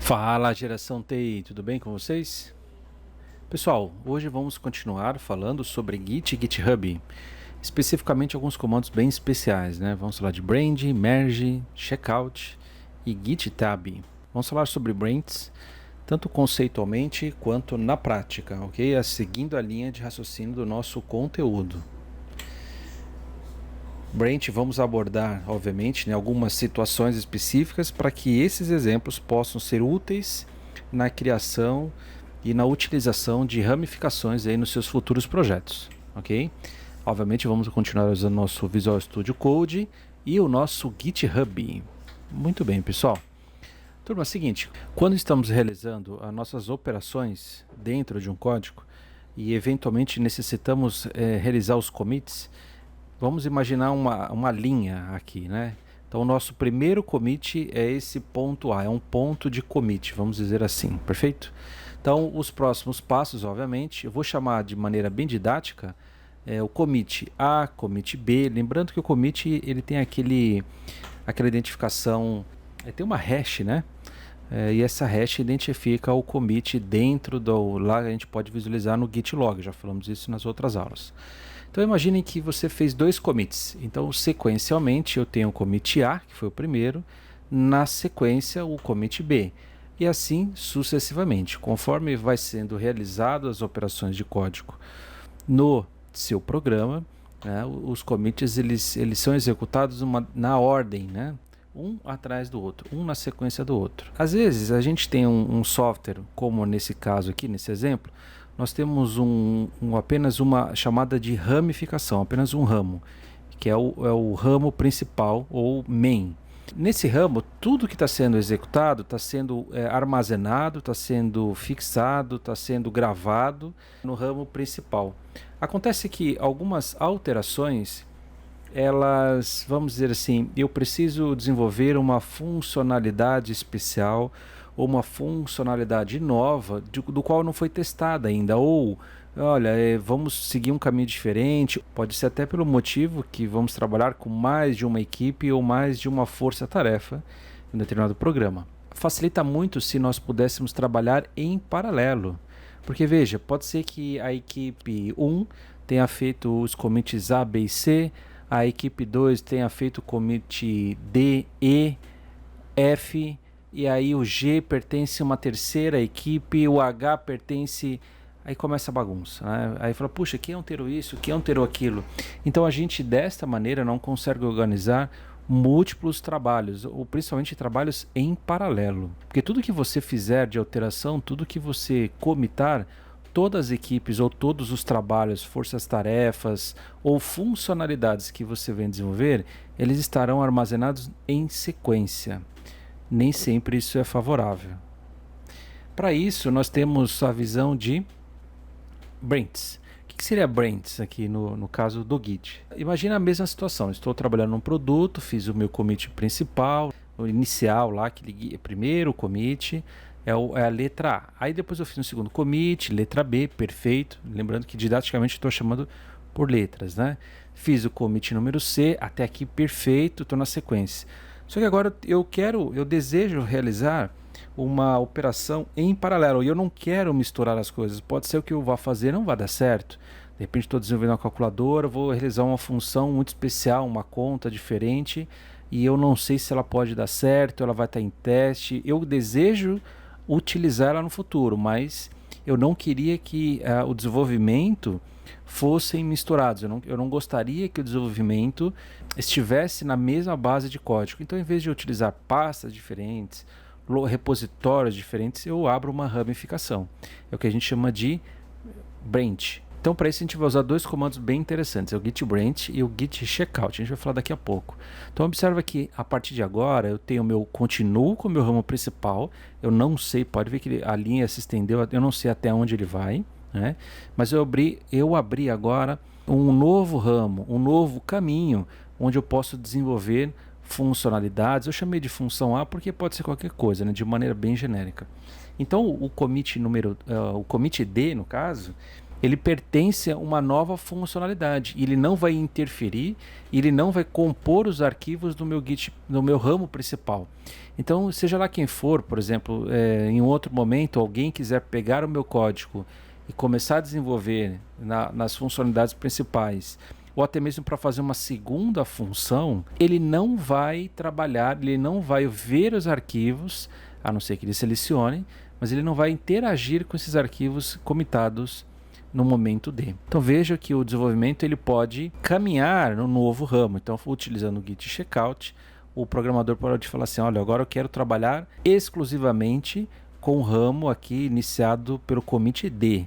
Fala, geração TI, tudo bem com vocês? Pessoal, hoje vamos continuar falando sobre Git e GitHub, especificamente alguns comandos bem especiais, né? Vamos falar de brand, merge, checkout e git tab. Vamos falar sobre brands, tanto conceitualmente quanto na prática, ok? Seguindo a linha de raciocínio do nosso conteúdo. Brand vamos abordar, obviamente, né, algumas situações específicas para que esses exemplos possam ser úteis na criação e na utilização de ramificações aí nos seus futuros projetos, ok? Obviamente vamos continuar usando nosso Visual Studio Code e o nosso GitHub. Muito bem, pessoal. Turma, é o seguinte, quando estamos realizando as nossas operações dentro de um código e eventualmente necessitamos realizar os commits, vamos imaginar uma linha aqui, né? Então o nosso primeiro commit é esse ponto A, é um ponto de commit, vamos dizer assim, perfeito? Então os próximos passos, obviamente, eu vou chamar de maneira bem didática o commit A, commit B, lembrando que o commit ele tem aquela identificação, tem uma hash, né? E essa hash identifica o commit dentro do, lá a gente pode visualizar no git log, já falamos isso nas outras aulas. Então imaginem que você fez dois commits, então sequencialmente eu tenho o commit A, que foi o primeiro, na sequência o commit B, e assim sucessivamente, conforme vai sendo realizado as operações de código no seu programa, né, os commits eles são executados na ordem, né? Um atrás do outro, um na sequência do outro. Às vezes a gente tem um software, como nesse caso aqui, nesse exemplo, nós temos apenas uma chamada de ramificação, apenas um ramo, que é o ramo principal ou main. Nesse ramo, tudo que está sendo executado está sendo armazenado, está sendo fixado, está sendo gravado no ramo principal. Acontece que algumas alterações elas, vamos dizer assim, eu preciso desenvolver uma funcionalidade especial ou uma funcionalidade nova do qual não foi testada ainda, ou olha, vamos seguir um caminho diferente, pode ser até pelo motivo que vamos trabalhar com mais de uma equipe ou mais de uma força-tarefa em um determinado programa. Facilita muito se nós pudéssemos trabalhar em paralelo, porque veja, pode ser que a equipe 1 tenha feito os commits A, B e C, a equipe 2 tenha feito o commit D, E, F, e aí o G pertence a uma terceira equipe, o H pertence... Aí começa a bagunça, né? Aí fala, puxa, quem alterou isso, quem alterou aquilo? Então a gente, desta maneira, não consegue organizar múltiplos trabalhos, ou principalmente trabalhos em paralelo. Porque tudo que você fizer de alteração, tudo que você comitar, todas as equipes ou todos os trabalhos, forças-tarefas ou funcionalidades que você vem desenvolver, eles estarão armazenados em sequência. Nem sempre isso é favorável. Para isso, nós temos a visão de brands. O que seria brands aqui no caso do Git? Imagina a mesma situação, estou trabalhando num produto, fiz o meu commit principal, o inicial lá, que primeiro commit, é a letra A. Aí depois eu fiz um segundo commit, letra B, perfeito. Lembrando que didaticamente estou chamando por letras, né? Fiz o commit número C, até aqui perfeito, estou na sequência. Só que agora eu desejo realizar uma operação em paralelo e eu não quero misturar as coisas. Pode ser o que eu vá fazer não vai dar certo. De repente estou desenvolvendo uma calculadora, vou realizar uma função muito especial, uma conta diferente, e eu não sei se ela pode dar certo, ela vai estar em teste. Eu desejo utilizar ela no futuro, mas eu não queria que o desenvolvimento fossem misturados. Eu não gostaria que o desenvolvimento estivesse na mesma base de código. Então, em vez de utilizar pastas diferentes, repositórios diferentes, eu abro uma ramificação. É o que a gente chama de branch. Então, para isso, a gente vai usar dois comandos bem interessantes, é o git branch e o git checkout. A gente vai falar daqui a pouco. Então, observa que, a partir de agora, continuo com o meu ramo principal. Eu não sei, pode ver que a linha se estendeu, eu não sei até onde ele vai, né? Mas eu abri agora um novo ramo, um novo caminho, onde eu posso desenvolver funcionalidades. Eu chamei de função A porque pode ser qualquer coisa, né? De maneira bem genérica. Então, o commit D, no caso, ele pertence a uma nova funcionalidade. Ele não vai interferir, ele não vai compor os arquivos do meu Git, do meu ramo principal. Então, seja lá quem for, por exemplo, em um outro momento, alguém quiser pegar o meu código e começar a desenvolver nas funcionalidades principais, ou até mesmo para fazer uma segunda função, ele não vai trabalhar, ele não vai ver os arquivos, a não ser que ele selecione, mas ele não vai interagir com esses arquivos comitados no momento D. Então veja que o desenvolvimento ele pode caminhar no novo ramo. Então, utilizando o Git Checkout, o programador pode falar assim, olha, agora eu quero trabalhar exclusivamente com o ramo aqui iniciado pelo commit D.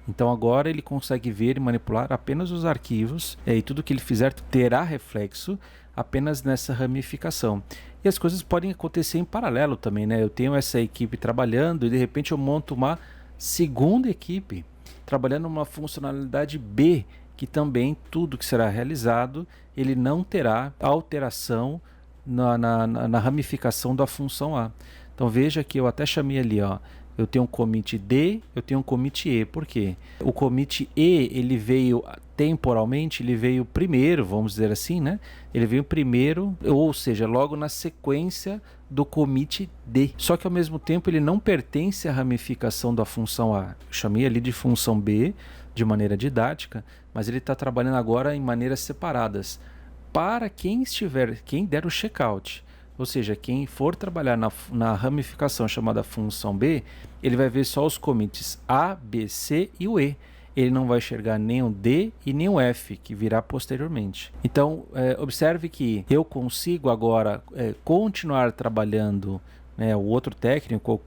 Então agora ele consegue ver e manipular apenas os arquivos e tudo que ele fizer terá reflexo apenas nessa ramificação. E as coisas podem acontecer em paralelo também, né? Eu tenho essa equipe trabalhando e de repente eu monto uma segunda equipe trabalhando uma funcionalidade B, que também tudo que será realizado, ele não terá alteração na ramificação da função A. Então veja que eu até chamei ali, ó, eu tenho um commit D, eu tenho um commit E. Por quê? O commit E, ele veio temporalmente, ele veio primeiro, vamos dizer assim, né? Ele veio primeiro, ou seja, logo na sequência do commit D. Só que ao mesmo tempo ele não pertence à ramificação da função A. Eu chamei ali de função B de maneira didática, mas ele está trabalhando agora em maneiras separadas. Para quem der o checkout, ou seja, quem for trabalhar na ramificação chamada função B, ele vai ver só os commits A, B, C e o E. Ele não vai enxergar nem o D e nem o F, que virá posteriormente. Então, observe que eu consigo agora continuar trabalhando, o outro técnico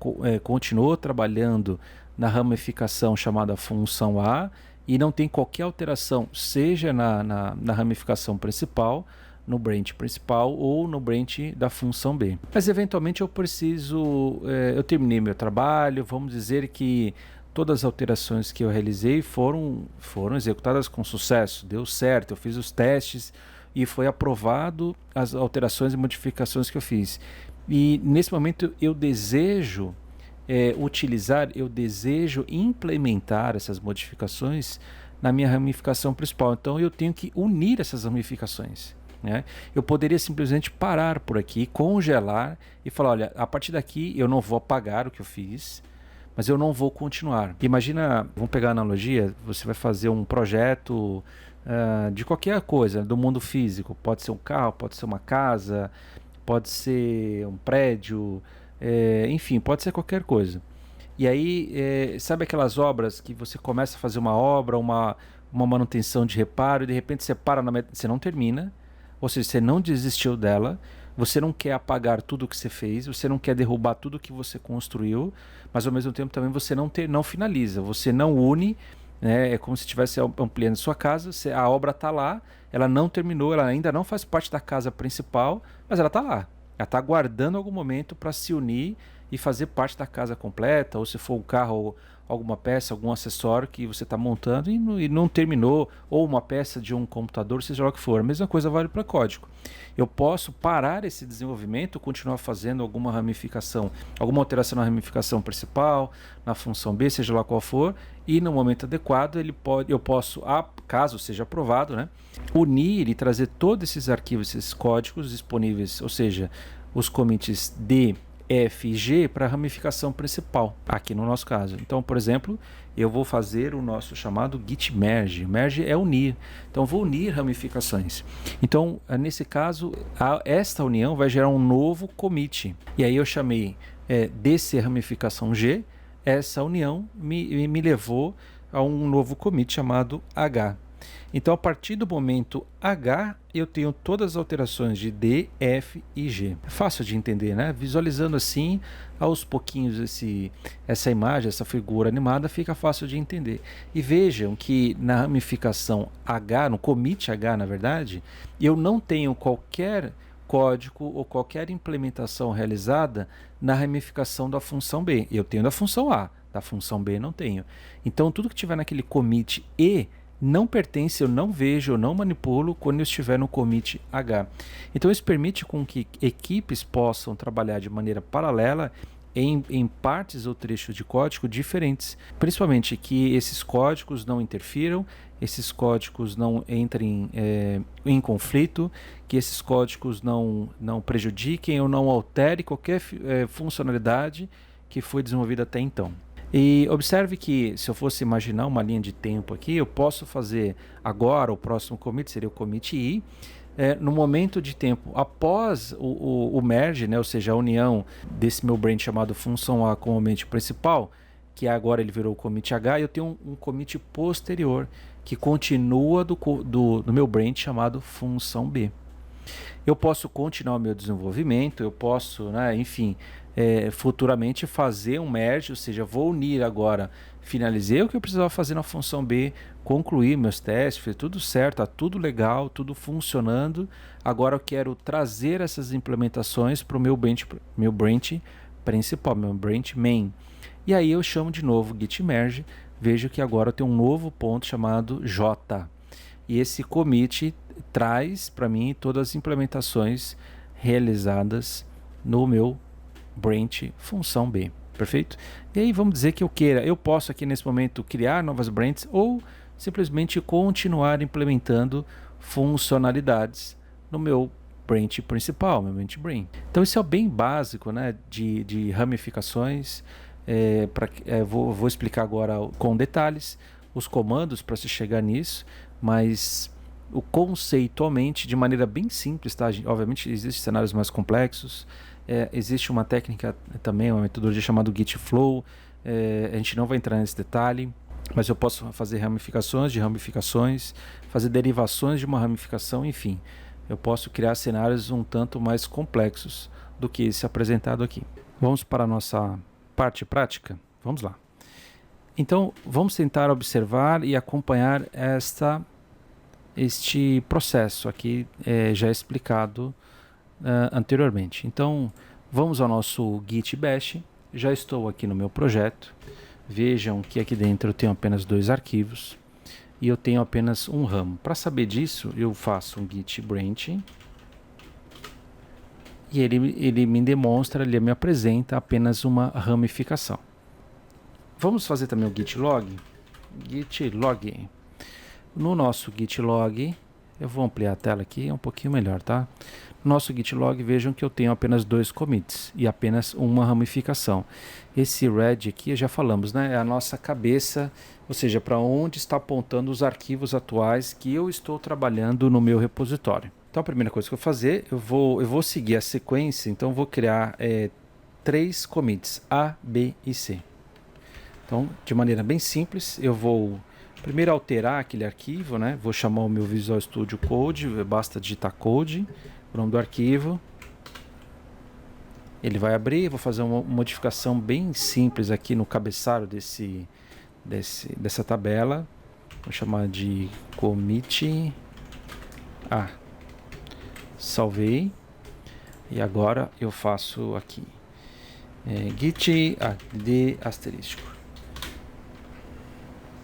continuou trabalhando na ramificação chamada função A e não tem qualquer alteração, seja na ramificação principal, no branch principal ou no branch da função B. Mas eventualmente eu terminei meu trabalho, vamos dizer que todas as alterações que eu realizei foram executadas com sucesso, deu certo, eu fiz os testes e foi aprovado as alterações e modificações que eu fiz. E nesse momento eu desejo implementar essas modificações na minha ramificação principal. Então eu tenho que unir essas ramificações. Eu poderia simplesmente parar por aqui, congelar e falar, olha, a partir daqui eu não vou apagar o que eu fiz, mas eu não vou continuar. Imagina, vamos pegar a analogia, você vai fazer um projeto de qualquer coisa, do mundo físico, pode ser um carro, pode ser uma casa, pode ser um prédio, enfim, pode ser qualquer coisa. E aí, sabe aquelas obras que você começa a fazer uma obra, uma manutenção de reparo e de repente você para você não termina, ou seja, você não desistiu dela, você não quer apagar tudo o que você fez, você não quer derrubar tudo o que você construiu, mas ao mesmo tempo também você não finaliza, você não une, é como se estivesse ampliando sua casa, a obra está lá, ela não terminou, ela ainda não faz parte da casa principal, mas ela está lá, ela está aguardando algum momento para se unir e fazer parte da casa completa, ou se for um carro ou alguma peça, algum acessório que você está montando e não terminou, ou uma peça de um computador, seja lá o que for. A mesma coisa vale para código. Eu posso parar esse desenvolvimento, continuar fazendo alguma ramificação, alguma alteração na ramificação principal, na função B, seja lá qual for, e no momento adequado eu posso, caso seja aprovado, unir e trazer todos esses arquivos, esses códigos disponíveis, ou seja, os commits D, F e G para a ramificação principal, aqui no nosso caso. Então, por exemplo, eu vou fazer o nosso chamado git merge. Merge é unir. Então, vou unir ramificações. Então, nesse caso, esta união vai gerar um novo commit. E aí eu chamei desse ramificação G, essa união me levou a um novo commit chamado H. Então, a partir do momento H, eu tenho todas as alterações de D, F e G. É fácil de entender, né? Visualizando assim, aos pouquinhos essa imagem, essa figura animada, fica fácil de entender. E vejam que na ramificação H, no commit H, na verdade, eu não tenho qualquer código ou qualquer implementação realizada na ramificação da função B. Eu tenho da função A, da função B não tenho. Então, tudo que tiver naquele commit E, não pertence, eu não vejo, eu não manipulo quando eu estiver no commit H. Então isso permite com que equipes possam trabalhar de maneira paralela em partes ou trechos de código diferentes, principalmente que esses códigos não interfiram, esses códigos não entrem em conflito, que esses códigos não prejudiquem ou não alterem qualquer funcionalidade que foi desenvolvida até então. E observe que, se eu fosse imaginar uma linha de tempo aqui, eu posso fazer agora, o próximo commit seria o commit i, no momento de tempo após o merge, né, ou seja, a união desse meu branch chamado função A com o ambiente principal, que agora ele virou o commit H, e eu tenho um commit posterior que continua do meu branch chamado função B. Eu posso continuar o meu desenvolvimento, eu posso, né, enfim, futuramente fazer um merge, ou seja, vou unir agora, finalizei o que eu precisava fazer na função B, concluir meus testes, fez tudo certo, tá tudo legal, tudo funcionando. Agora eu quero trazer essas implementações para o meu branch principal, meu branch main. E aí eu chamo de novo git merge, vejo que agora eu tenho um novo ponto chamado J. E esse commit traz para mim todas as implementações realizadas no meu branch função B, perfeito? E aí vamos dizer que eu posso aqui nesse momento criar novas branches ou simplesmente continuar implementando funcionalidades no meu branch principal, meu branch main. Então isso é bem básico, né, de ramificações. Vou explicar agora com detalhes os comandos para se chegar nisso, mas conceitualmente, de maneira bem simples, tá? Obviamente existem cenários mais complexos, existe uma técnica também, uma metodologia chamada Git Flow, a gente não vai entrar nesse detalhe, mas eu posso fazer ramificações de ramificações, fazer derivações de uma ramificação, enfim, eu posso criar cenários um tanto mais complexos do que esse apresentado aqui. Vamos para a nossa parte prática? Vamos lá. Então, vamos tentar observar e acompanhar este processo aqui já explicado anteriormente. Então, vamos ao nosso Git Bash. Já estou aqui no meu projeto. Vejam que aqui dentro eu tenho apenas 2 arquivos e eu tenho apenas um ramo. Para saber disso, eu faço um git branch e ele me demonstra, ele me apresenta apenas uma ramificação. Vamos fazer também o git log. Git log. No nosso git log, eu vou ampliar a tela aqui, é um pouquinho melhor, tá? No nosso git log, vejam que eu tenho apenas 2 commits e apenas uma ramificação. Esse red aqui, já falamos, né? É a nossa cabeça, ou seja, para onde está apontando os arquivos atuais que eu estou trabalhando no meu repositório. Então, a primeira coisa que eu vou fazer, eu vou seguir a sequência, então eu vou criar 3 commits, A, B e C. Então, de maneira bem simples, eu vou primeiro alterar aquele arquivo, né? Vou chamar o meu Visual Studio Code, basta digitar code, o nome do arquivo. Ele vai abrir, vou fazer uma modificação bem simples aqui no cabeçalho dessa tabela. Vou chamar de commit A. Salvei. E agora eu faço aqui git add asterisco.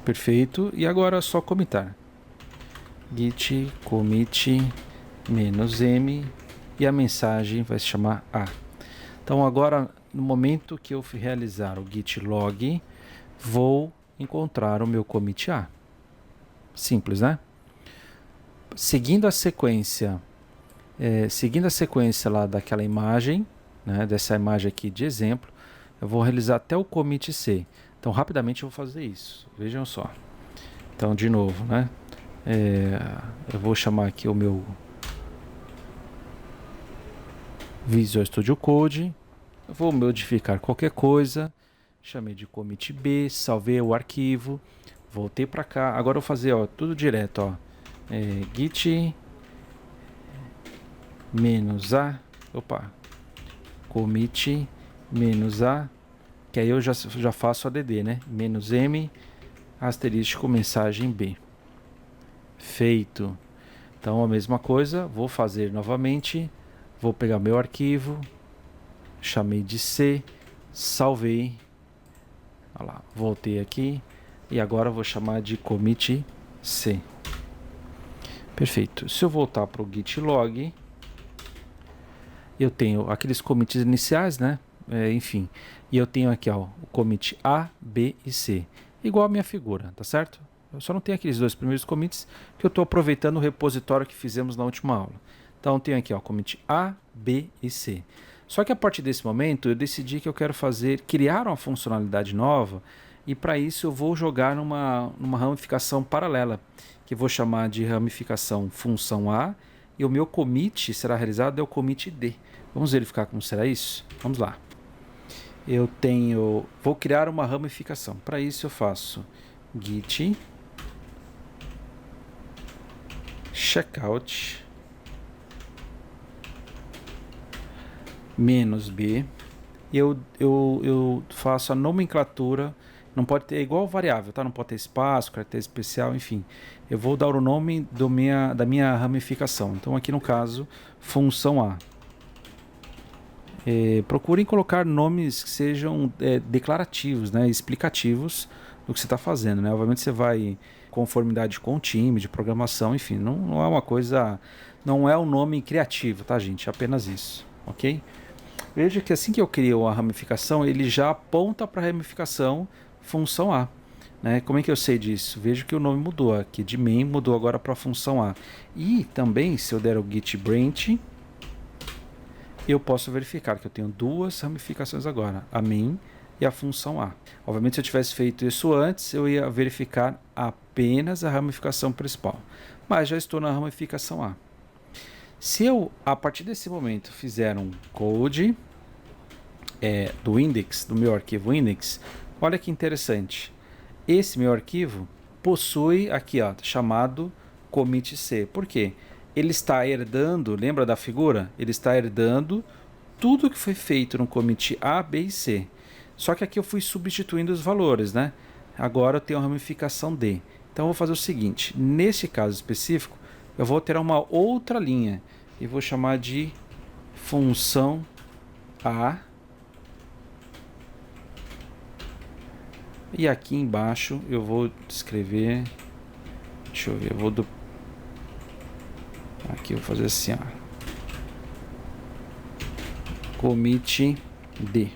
Perfeito. E agora é só commitar. Git commit -m e a mensagem vai se chamar A. Então agora, no momento que eu realizar o git log, vou encontrar o meu commit A. Simples, né? Seguindo a sequência lá daquela imagem, né, dessa imagem aqui de exemplo, eu vou realizar até o commit C. Então, rapidamente eu vou fazer isso. Vejam só. Então, de novo, né? Eu vou chamar aqui o meu Visual Studio Code. Eu vou modificar qualquer coisa. Chamei de commit B, salvei o arquivo, voltei para cá. Agora eu vou fazer tudo direto. Git -a, commit -a, que aí eu já faço ADD, né? -m, asterisco, mensagem B. Feito. Então a mesma coisa, vou fazer novamente, vou pegar meu arquivo, chamei de C, salvei, olha lá, voltei aqui e agora vou chamar de commit C. Perfeito. Se eu voltar para o git log, eu tenho aqueles commits iniciais, né? enfim. E eu tenho aqui, ó, o commit A, B e C, igual a minha figura, tá certo? Eu só não tenho aqueles dois primeiros commits que eu estou aproveitando o repositório que fizemos na última aula. Então, eu tenho aqui, ó, commit A, B e C. Só que a partir desse momento, eu decidi que eu quero criar uma funcionalidade nova, e para isso eu vou jogar numa ramificação paralela, que eu vou chamar de ramificação função A, e o meu commit será realizado é o commit D. Vamos verificar como será isso? Vamos lá. Vou criar uma ramificação. Para isso eu faço git checkout -b. Eu faço a nomenclatura. Não pode ter igual variável, tá? Não pode ter espaço, caractere especial, enfim. Eu vou dar o nome da minha ramificação. Então aqui no caso, função A. Procurem colocar nomes que sejam declarativos, né? Explicativos do que você está fazendo, né? Obviamente você vai conformidade com o time de programação, enfim, não é uma coisa, não é um nome criativo, tá, gente? É apenas isso, ok? Veja que assim que eu crio a ramificação, ele já aponta para a ramificação função A. Né? Como é que eu sei disso? Vejo que o nome mudou aqui, de main mudou agora para função A. E também, se eu der o git branch, eu posso verificar que eu tenho duas ramificações agora, a main e a função A. Obviamente, se eu tivesse feito isso antes, eu ia verificar apenas a ramificação principal. Mas já estou na ramificação A. Se eu, a partir desse momento, fizer um code do index, do meu arquivo index, olha que interessante. Esse meu arquivo possui aqui, ó, chamado commit C. Por quê? Ele está herdando, lembra da figura? Ele está herdando tudo que foi feito no commit A, B e C. Só que aqui eu fui substituindo os valores, né? Agora eu tenho a ramificação D. Então eu vou fazer o seguinte, nesse caso específico, eu vou ter uma outra linha e vou chamar de função A. E aqui embaixo eu vou escrever, deixa eu ver, aqui eu vou fazer assim, ó, commit D.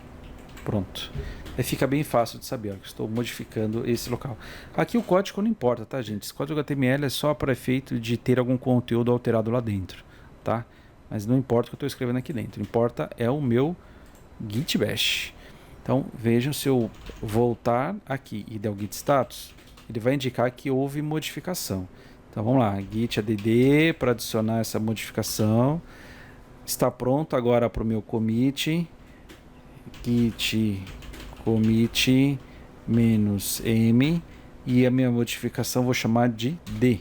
Pronto. Aí fica bem fácil de saber, ó, que estou modificando esse local. Aqui o código não importa, tá, gente? Esse código HTML é só para efeito de ter algum conteúdo alterado lá dentro, tá? Mas não importa o que eu estou escrevendo aqui dentro. Importa é o meu git bash. Então, vejam, se eu voltar aqui e der o git status, ele vai indicar que houve modificação. Então, vamos lá, git add para adicionar essa modificação. Está pronto agora para o meu commit. Git commit -m e a minha modificação vou chamar de D.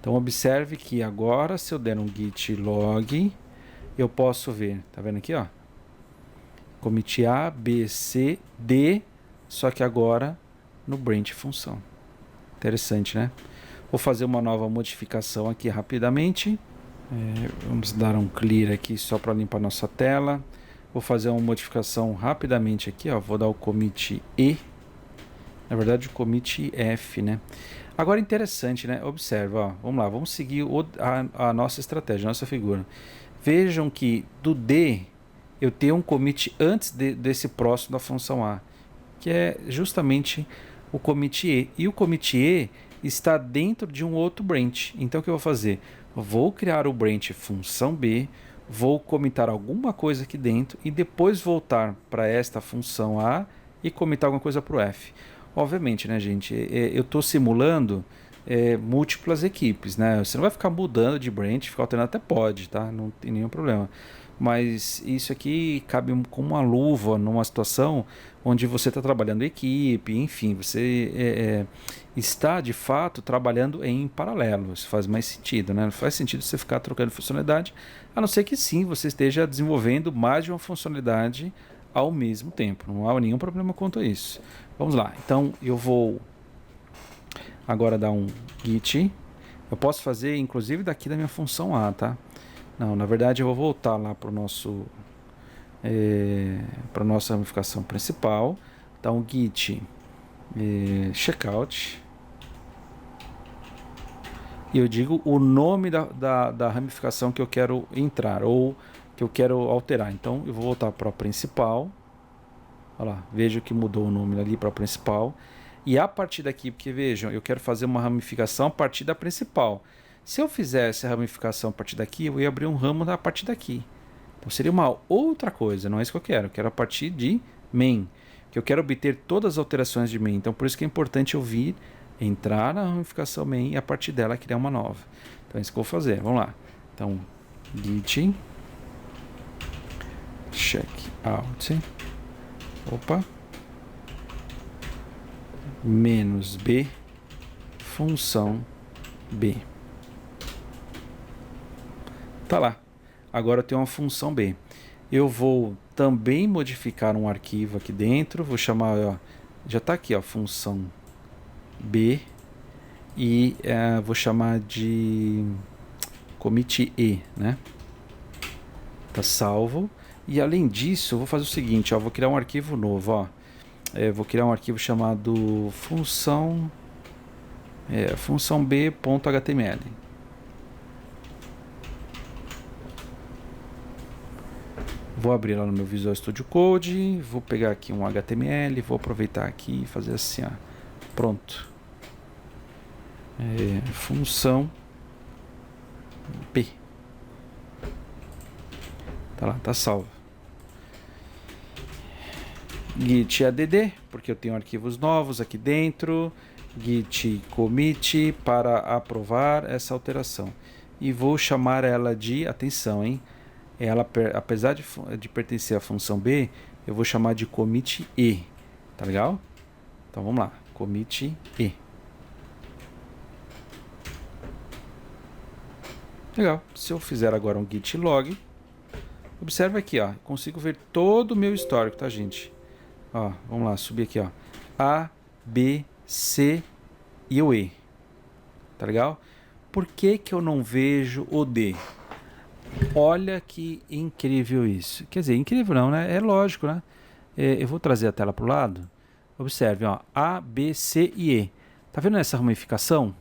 Então, observe que agora, se eu der um git log, eu posso ver, tá vendo aqui, ó? Commit A, B, C, D, só que agora no branch função. Interessante, né? Vou fazer uma nova modificação aqui rapidamente. Vamos dar um clear aqui só para limpar nossa tela. Vou fazer uma modificação rapidamente aqui, ó. Vou dar o commit E. Na verdade, o commit F, né? Agora, interessante, né? Observa, ó. Vamos lá, vamos seguir a nossa estratégia, a nossa figura. Vejam que do D eu tenho um commit antes desse próximo da função A, que é justamente o commit E. E o commit E está dentro de um outro branch. Então, o que eu vou fazer? Eu vou criar o branch função B, vou commitar alguma coisa aqui dentro e depois voltar para esta função A e commitar alguma coisa para o F. Obviamente, né, gente? Eu estou simulando múltiplas equipes, né? Você não vai ficar mudando de branch, ficar alternando, até pode, tá? Não tem nenhum problema. Mas isso aqui cabe como uma luva numa situação onde você está trabalhando em equipe, enfim, você está de fato trabalhando em paralelo. Isso faz mais sentido, né? Não faz sentido você ficar trocando funcionalidade, a não ser que sim, você esteja desenvolvendo mais de uma funcionalidade ao mesmo tempo. Não há nenhum problema quanto a isso. Vamos lá, então eu vou agora dar um git. Eu posso fazer inclusive daqui da minha função A, tá? Não, na verdade eu vou voltar lá para para nossa ramificação principal. Então git checkout. E eu digo o nome da ramificação que eu quero entrar, ou que eu quero alterar. Então eu vou voltar para a principal. Olha lá, veja que mudou o nome ali para a principal. E a partir daqui, porque vejam, eu quero fazer uma ramificação a partir da principal. Se eu fizesse a ramificação a partir daqui, eu ia abrir um ramo a partir daqui. Então seria uma outra coisa, não é isso que eu quero. Eu quero a partir de main, que eu quero obter todas as alterações de main. Então por isso que é importante eu vir, entrar na ramificação main e a partir dela criar uma nova. Então é isso que eu vou fazer. Vamos lá. Então git checkout, opa, menos b, função b. Tá lá. Agora eu tenho uma função b. Eu vou também modificar um arquivo aqui dentro. Vou chamar, ó, já está aqui, ó, função b. E vou chamar de commit e, né? Tá salvo. E além disso, eu vou fazer o seguinte, ó, vou criar um arquivo novo, ó. Vou criar um arquivo chamado função b.html. Vou abrir lá no meu Visual Studio Code, vou pegar aqui um HTML, vou aproveitar aqui e fazer assim, ó. Pronto. Função b. Tá lá, tá salvo. Git add, porque eu tenho arquivos novos aqui dentro. Git commit para aprovar essa alteração. E vou chamar ela de, atenção, hein? Ela, apesar de pertencer à função B, eu vou chamar de commit e. Tá legal? Então vamos lá. Commit e. Legal. Se eu fizer agora um git log, observa aqui, ó, consigo ver todo o meu histórico, tá, gente? Ó, vamos lá, subir aqui, ó. A, B, C e o E. Tá legal? Por que que eu não vejo o D? Olha que incrível isso. Quer dizer, incrível não, né? É lógico, né? Eu vou trazer a tela para o lado. Observe, ó, A, B, C e E. Tá vendo essa ramificação?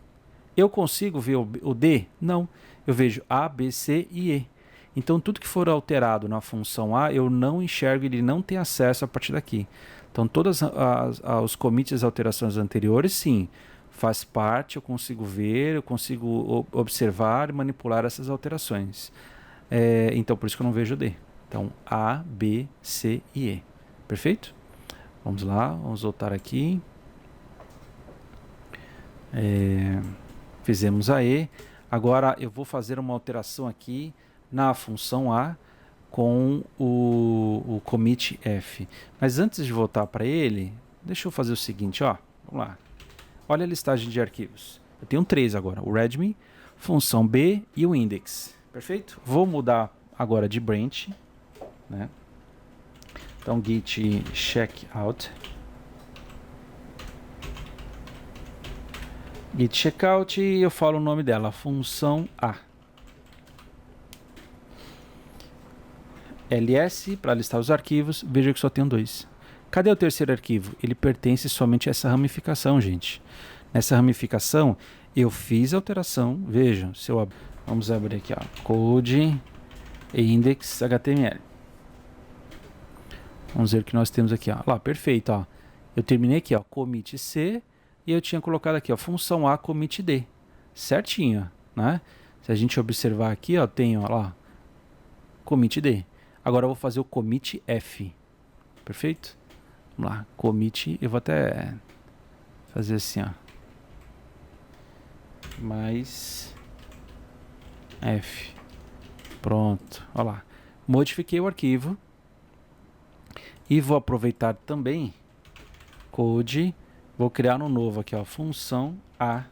Eu consigo ver o D? Não. Eu vejo A, B, C e E. Então, tudo que for alterado na função A, eu não enxergo, ele não tem acesso a partir daqui. Então, todos os commits e alterações anteriores, sim, faz parte, eu consigo ver, eu consigo observar e manipular essas alterações. Então, por isso que eu não vejo o D. Então, A, B, C e E. Perfeito? Vamos lá, vamos voltar aqui. Fizemos a E. Agora, eu vou fazer uma alteração aqui na função A com o commit F. Mas antes de voltar para ele, deixa eu fazer o seguinte, ó. Vamos lá. Olha a listagem de arquivos. Eu tenho 3 agora. O readme, função B e o index. Perfeito? Vou mudar agora de branch, né? Então, git checkout. Git checkout e eu falo o nome dela, função A. ls para listar os arquivos, veja que só tenho 2. Cadê o terceiro arquivo? Ele pertence somente a essa ramificação, gente. Nessa ramificação, eu fiz a alteração, vejam, se eu vamos abrir aqui, ó, code index.html. Vamos ver o que nós temos aqui, ó. Lá, perfeito, ó. Eu terminei aqui, ó, commit C e eu tinha colocado aqui, ó, função A commit D. Certinho, né? Se a gente observar aqui, ó, tem, ó, lá, commit D. Agora eu vou fazer o commit F. Perfeito? Vamos lá, commit, eu vou até fazer assim, ó. Mais F. Pronto, olha lá. Modifiquei o arquivo. E vou aproveitar também code, vou criar um novo aqui, ó, função a.html.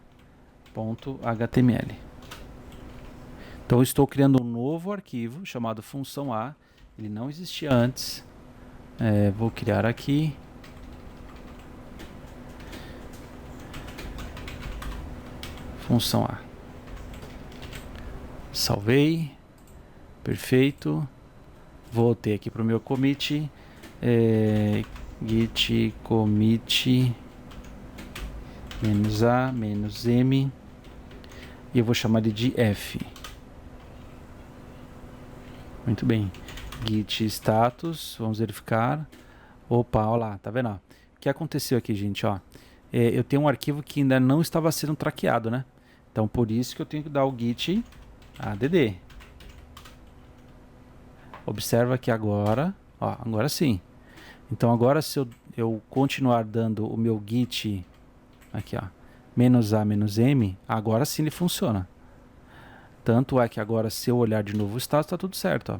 Então eu estou criando um novo arquivo chamado função A. Ele não existia antes. Vou criar aqui. Função A. Salvei. Perfeito. Voltei aqui para o meu commit. Git commit -a, -m. E eu vou chamar ele de F. Muito bem. Git status, vamos verificar. Opa, olha lá, tá vendo? Ó? O que aconteceu aqui, gente? Ó, eu tenho um arquivo que ainda não estava sendo traqueado, né? Então, por isso que eu tenho que dar o git add. Observa que agora, ó, agora sim. Então, agora se eu continuar dando o meu git, aqui ó, -a-m, agora sim ele funciona. Tanto é que agora, se eu olhar de novo o status, está tudo certo. Ó.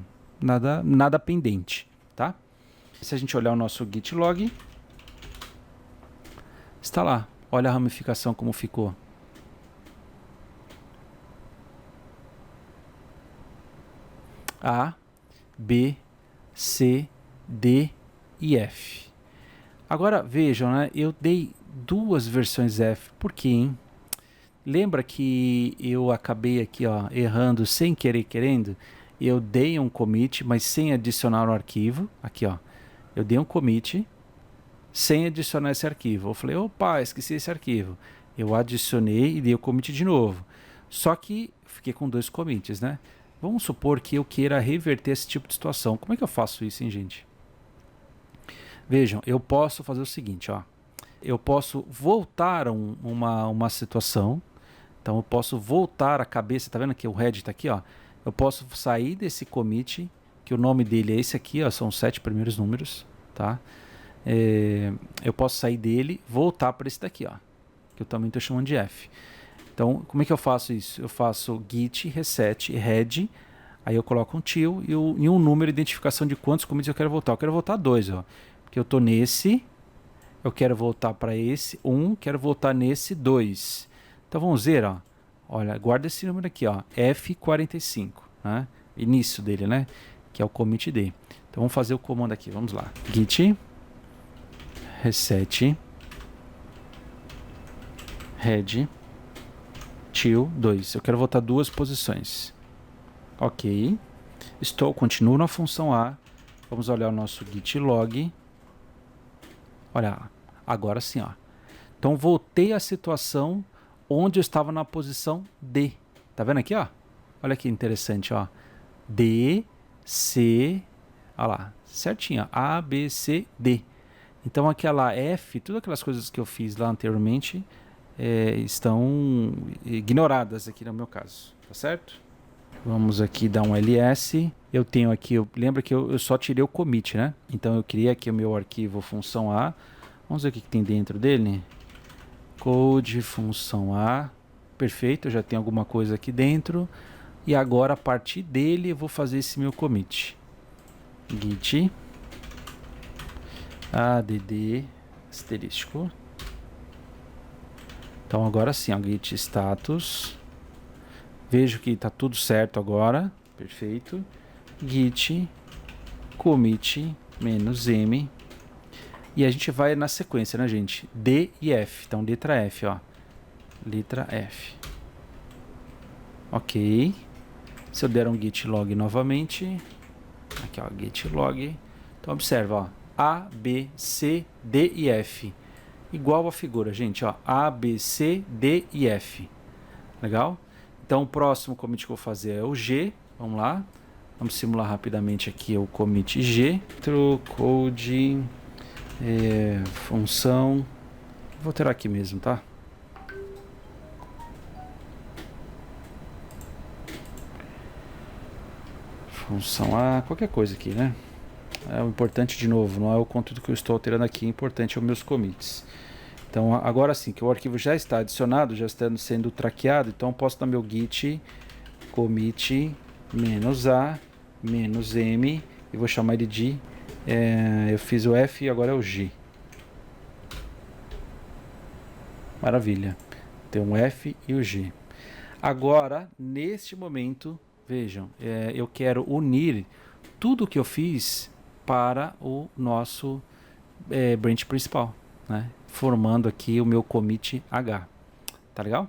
Nada pendente, tá? Se a gente olhar o nosso git log, está lá. Olha a ramificação como ficou. A, B, C, D e F. Agora, vejam, né? Eu dei duas versões F. Por quê, hein? Lembra que eu acabei aqui, ó, errando sem querer querendo? Eu dei um commit, mas sem adicionar o arquivo. Aqui, ó. Eu dei um commit sem adicionar esse arquivo. Eu falei, opa, esqueci esse arquivo. Eu adicionei e dei o commit de novo. Só que fiquei com dois commits, né? Vamos supor que eu queira reverter esse tipo de situação. Como é que eu faço isso, hein, gente? Vejam, eu posso fazer o seguinte, ó. Eu posso voltar uma situação. Então eu posso voltar a cabeça, tá vendo que o head tá aqui, ó. Eu posso sair desse commit, que o nome dele é esse aqui, ó, são os 7 primeiros números, tá? Eu posso sair dele, voltar para esse daqui, ó, que eu também estou chamando de F. Então, como é que eu faço isso? Eu faço git reset head, aí eu coloco um till e um número de identificação de quantos commits eu quero voltar. Eu quero voltar 2, ó, porque eu estou nesse, eu quero voltar para esse 1, quero voltar nesse 2. Então vamos ver, ó. Olha, guarda esse número aqui, ó, F45, né? Início dele, né? Que é o commit D. Então vamos fazer o comando aqui, vamos lá. Git reset head till 2. Eu quero voltar duas posições. Ok. Continuo na função A. Vamos olhar o nosso git log. Olha, agora sim, ó. Então voltei à situação onde eu estava na posição D. Tá vendo aqui, ó? Olha que interessante, ó. D, C, olha lá, certinho, ó. A, B, C, D. Então aquela F, todas aquelas coisas que eu fiz lá anteriormente estão ignoradas aqui no meu caso, tá certo? Vamos aqui dar um ls. Eu tenho aqui, lembra que eu só tirei o commit, né? Então eu criei aqui o meu arquivo função A. Vamos ver o que tem dentro dele. Code função A. Perfeito, eu já tenho alguma coisa aqui dentro. E agora a partir dele eu vou fazer esse meu commit. Git add asterisco. Então agora sim, ó, git status. Vejo que está tudo certo agora. Perfeito. Git commit -m. E a gente vai na sequência, né, gente? D e F. Então, letra F, ó. Letra F. Ok. Se eu der um git log novamente. Aqui, ó, git log. Então, observa, ó. A, B, C, D e F. Igual a figura, gente, ó. A, B, C, D e F. Legal? Então, o próximo commit que eu vou fazer é o G. Vamos lá. Vamos simular rapidamente aqui o commit G. Code... função, vou ter aqui mesmo, tá? Função A, qualquer coisa aqui, né? O importante, de novo, não é o conteúdo que eu estou alterando aqui, o importante é os meus commits. Então, agora sim, que o arquivo já está adicionado, já está sendo traqueado, então eu posso dar meu git commit -a -m e vou chamar ele de eu fiz o F e agora é o G. Maravilha. Tem um F e o G. Agora, neste momento, vejam, eu quero unir tudo que eu fiz para o nosso branch principal, né? Formando aqui o meu commit H. Tá legal?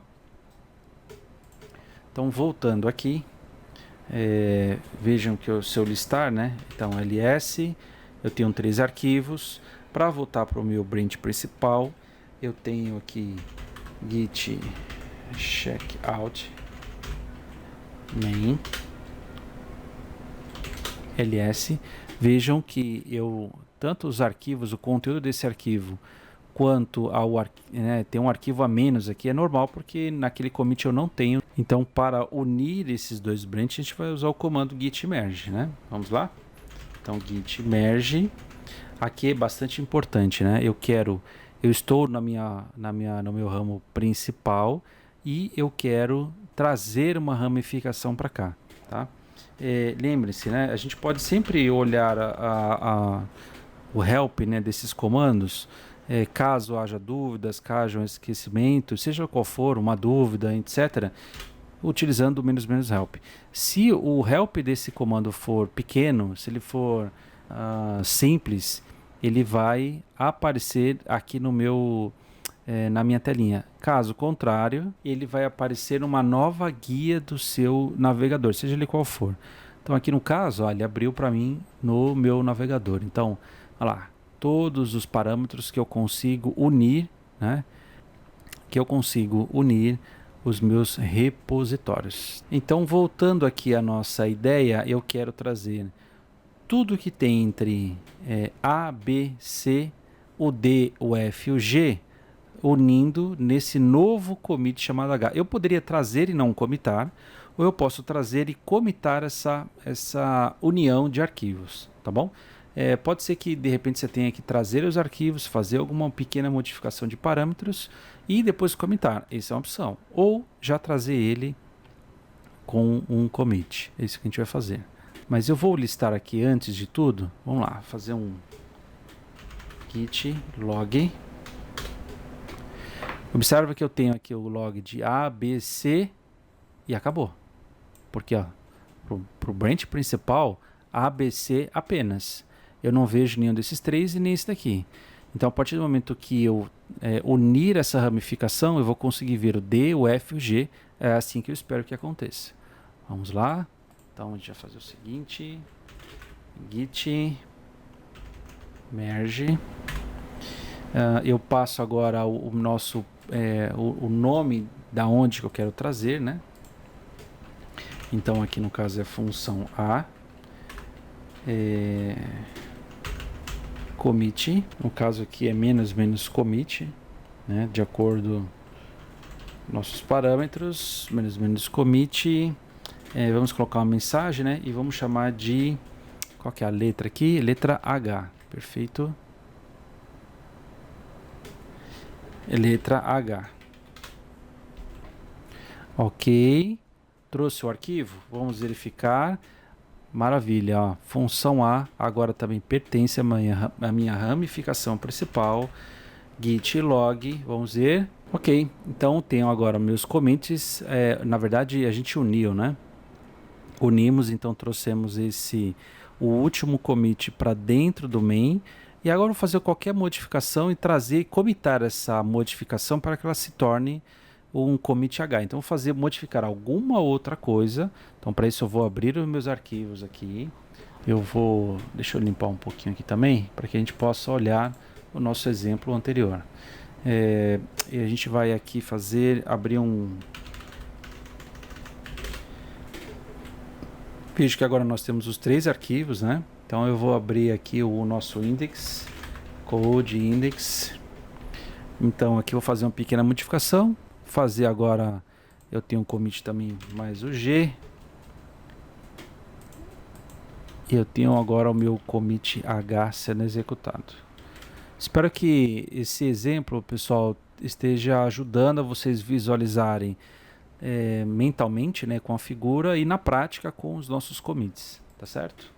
Então, voltando aqui, vejam que se eu listar, né? Então, ls, eu tenho 3 arquivos. Para voltar para o meu branch principal, eu tenho aqui git checkout main ls. Vejam que tanto os arquivos, o conteúdo desse arquivo, quanto tem um arquivo a menos aqui, é normal porque naquele commit eu não tenho. Então, para unir esses dois branches, a gente vai usar o comando git merge, né? Vamos lá? Então, git merge. Aqui é bastante importante, né? Eu estou no meu ramo principal e eu quero trazer uma ramificação para cá, tá? Lembre-se, né? A gente pode sempre olhar o help, né, desses comandos, caso haja dúvidas, caso um esquecimento, seja qual for, uma dúvida, etc., utilizando o menos help. Se o help desse comando for pequeno, se ele for simples, ele vai aparecer aqui na minha telinha. Caso contrário, ele vai aparecer uma nova guia do seu navegador, seja ele qual for. Então aqui no caso, ele abriu para mim no meu navegador. Então, olha lá, todos os parâmetros que eu consigo unir, né? Que eu consigo unir os meus repositórios. Então, voltando aqui à nossa ideia, eu quero trazer tudo que tem entre A, B, C, o D, o F e o G, unindo nesse novo commit chamado H. Eu poderia trazer e não comitar, ou eu posso trazer e comitar essa união de arquivos, tá bom? Pode ser que de repente você tenha que trazer os arquivos, fazer alguma pequena modificação de parâmetros e depois comitar. Essa é uma opção. Ou já trazer ele com um commit. É isso que a gente vai fazer. Mas eu vou listar aqui antes de tudo. Vamos lá, fazer um git log. Observa que eu tenho aqui o log de A, B, C e acabou. Porque para o branch principal, A, B, C apenas. Eu não vejo nenhum desses três e nem esse daqui. Então, a partir do momento que eu unir essa ramificação, eu vou conseguir ver o D, o F e o G. É assim que eu espero que aconteça. Vamos lá. Então, a gente vai fazer o seguinte. Git merge. Eu passo agora o nosso o nome da onde que eu quero trazer, né? Então aqui no caso é função A, commit, no caso aqui é menos commit, né? De acordo com nossos parâmetros, menos commit, vamos colocar uma mensagem, né? E vamos chamar de, qual que é a letra aqui? Letra H, perfeito. Letra H. Ok. Trouxe o arquivo? Vamos verificar. Maravilha. Ó. Função A agora também pertence à minha ramificação principal. Git log. Vamos ver. Ok. Então tenho agora meus commits. Na verdade a gente uniu, né? Unimos, então trouxemos o último commit para dentro do main. E agora eu vou fazer qualquer modificação e trazer e commitar essa modificação para que ela se torne um commit H. Então, eu vou modificar alguma outra coisa. Então, para isso eu vou abrir os meus arquivos aqui. Deixa eu limpar um pouquinho aqui também, para que a gente possa olhar o nosso exemplo anterior. E a gente vai aqui abrir Vejo que agora nós temos os 3 arquivos, né? Então eu vou abrir aqui o nosso index, code index. Então aqui eu vou fazer uma pequena modificação. Fazer agora, eu tenho um commit também mais o G. E eu tenho agora o meu commit H sendo executado. Espero que esse exemplo, pessoal, esteja ajudando a vocês visualizarem mentalmente, né, com a figura e na prática com os nossos commits, tá certo?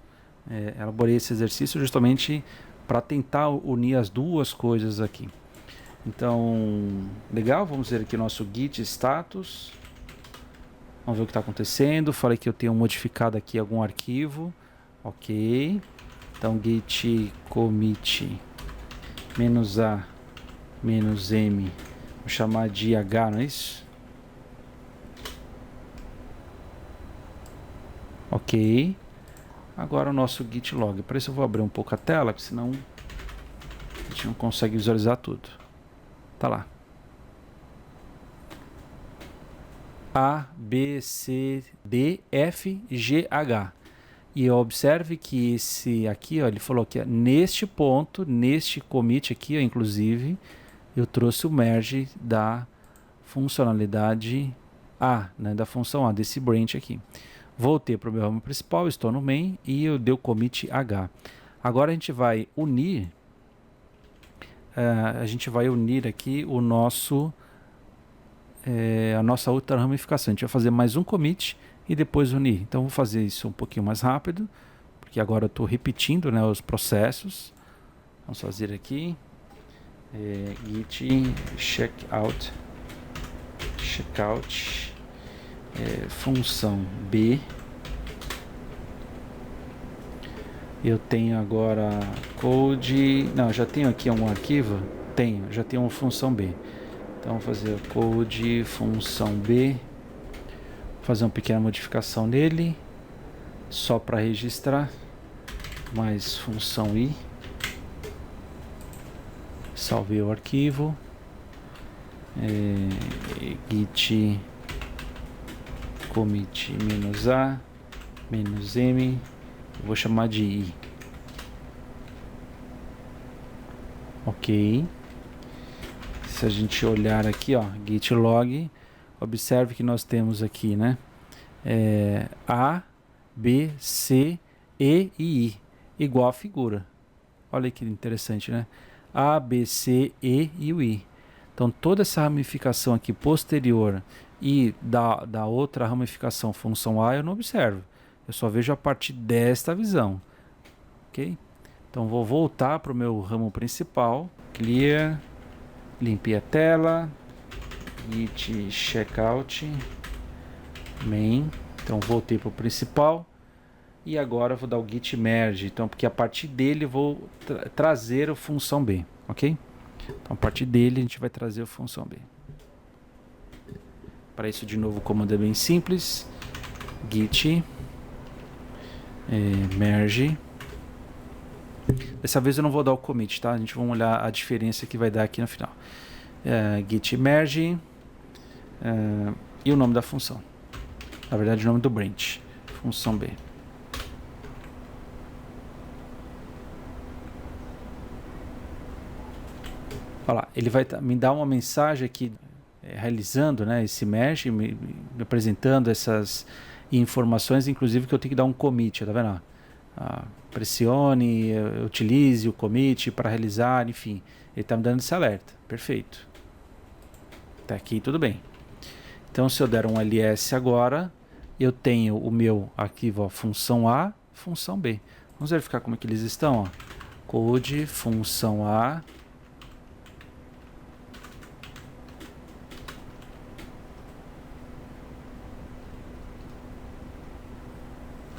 Elaborei esse exercício justamente para tentar unir as duas coisas aqui. Então, legal, vamos ver aqui nosso git status. Vamos ver o que está acontecendo. Falei que eu tenho modificado aqui algum arquivo. Ok. Então, git commit -a, -m. Vou chamar de h, não é isso? Ok. Agora o nosso git log. Para isso eu vou abrir um pouco a tela, porque senão a gente não consegue visualizar tudo. Tá lá. A, B, C, D, F, G, H. E observe que esse aqui, ó, ele falou que neste ponto, neste commit aqui, ó, inclusive, eu trouxe o merge da funcionalidade A, né, da função A, desse branch aqui. Voltei para o meu ramo principal, estou no main e eu dei o commit H. Agora a gente vai unir, aqui o nosso, a nossa outra ramificação. A gente vai fazer mais um commit e depois unir. Então vou fazer isso um pouquinho mais rápido, porque agora eu estou repetindo, né, os processos. Vamos fazer aqui git checkout função B. Eu tenho agora code, não, já tenho aqui um arquivo, já tenho uma função B. Então vou fazer code função B, fazer uma pequena modificação nele, só para registrar, mais função I, salvei o arquivo, git commit -a -m, vou chamar de I. Ok. Se a gente olhar aqui, ó, git log, observe que nós temos aqui, né, A, B, C, E e I, igual a figura. Olha que interessante, né? A, B, C, E e o I. Então toda essa ramificação aqui posterior e da outra ramificação função A eu não observo. Eu só vejo a partir desta visão. Ok? Então vou voltar para o meu ramo principal. Clear. Limpei a tela. Git checkout. Main. Então voltei para o principal. E agora eu vou dar o git merge. Então, porque a partir dele eu vou trazer a função B. Ok? Então a partir dele a gente vai trazer a função B. Para isso, de novo, o comando é bem simples. Git merge. Dessa vez eu não vou dar o commit, tá? A gente vai olhar a diferença que vai dar aqui no final. Git merge e o nome da função. Na verdade, o nome do branch. Função B. Olha lá, ele vai me dar uma mensagem aqui realizando, né, esse merge, me apresentando essas informações, inclusive que eu tenho que dar um commit, tá vendo? Pressione, utilize o commit para realizar, enfim. Ele está me dando esse alerta. Perfeito. Até aqui tudo bem. Então, se eu der um ls agora, eu tenho o meu arquivo, ó, função A, função B. Vamos verificar como é que eles estão, ó. Code, função A.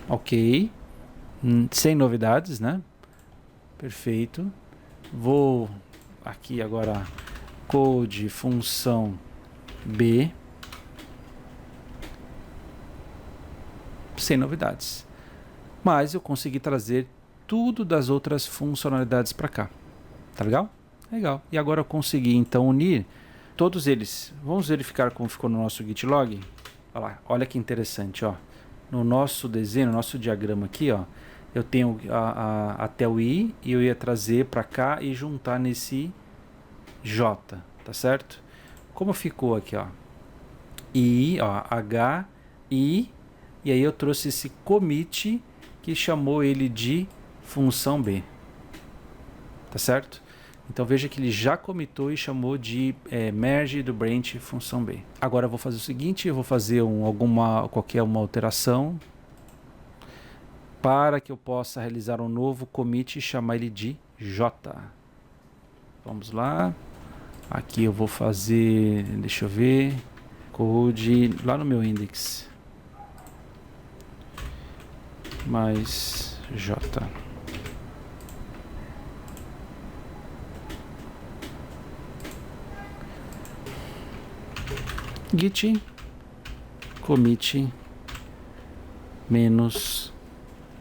Ok. Sem novidades, né? Perfeito. Vou aqui agora code função B. Sem novidades. Mas eu consegui trazer tudo das outras funcionalidades para cá. Tá legal? Legal. E agora eu consegui então unir todos eles. Vamos verificar como ficou no nosso git log? Olha lá, olha que interessante, ó. No nosso desenho, no nosso diagrama aqui, ó, eu tenho até o I e eu ia trazer para cá e juntar nesse J, tá certo? Como ficou aqui, ó? I, ó, H, I, e aí eu trouxe esse commit que chamou ele de função B, tá certo? Então veja que ele já commitou e chamou de merge do branch função B. Agora eu vou fazer o seguinte, eu vou fazer qualquer uma alteração para que eu possa realizar um novo commit e chamar ele de J. Vamos lá. Aqui eu vou fazer, deixa eu ver, code lá no meu index. Mais J. Git commit menos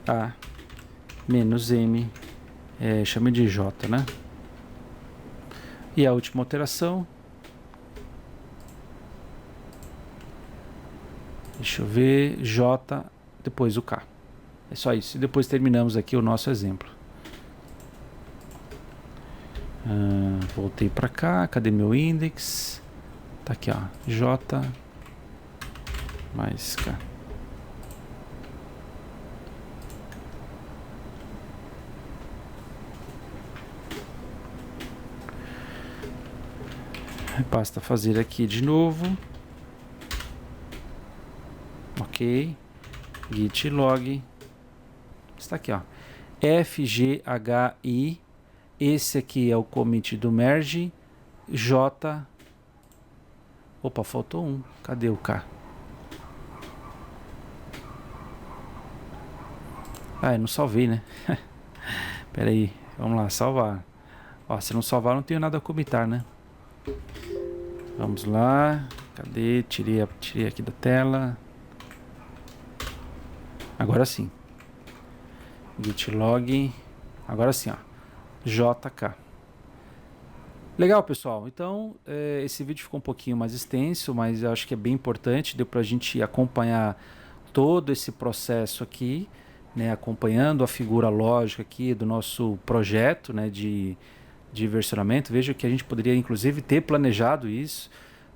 A menos M, chame de J, né? E a última alteração, deixa eu ver, J, depois o K. É só isso. E depois terminamos aqui o nosso exemplo. Voltei para cá. Cadê meu index? Tá aqui, ó. J mais K. Basta fazer aqui de novo. Ok. Git log. Está aqui, ó. FGHI. Esse aqui é o commit do merge. J. Opa, faltou um. Cadê o K? Eu não salvei, né? Pera aí. Vamos lá, salvar. Ó, se não salvar, não tenho nada a commitar, né? Vamos lá. Cadê? Tirei aqui da tela. Agora sim. Git log. Agora sim, ó. JK. Legal, pessoal. Então, esse vídeo ficou um pouquinho mais extenso, mas eu acho que é bem importante. Deu pra gente acompanhar todo esse processo aqui, né? Acompanhando a figura lógica aqui do nosso projeto, né? De versionamento. Veja que a gente poderia, inclusive, ter planejado isso.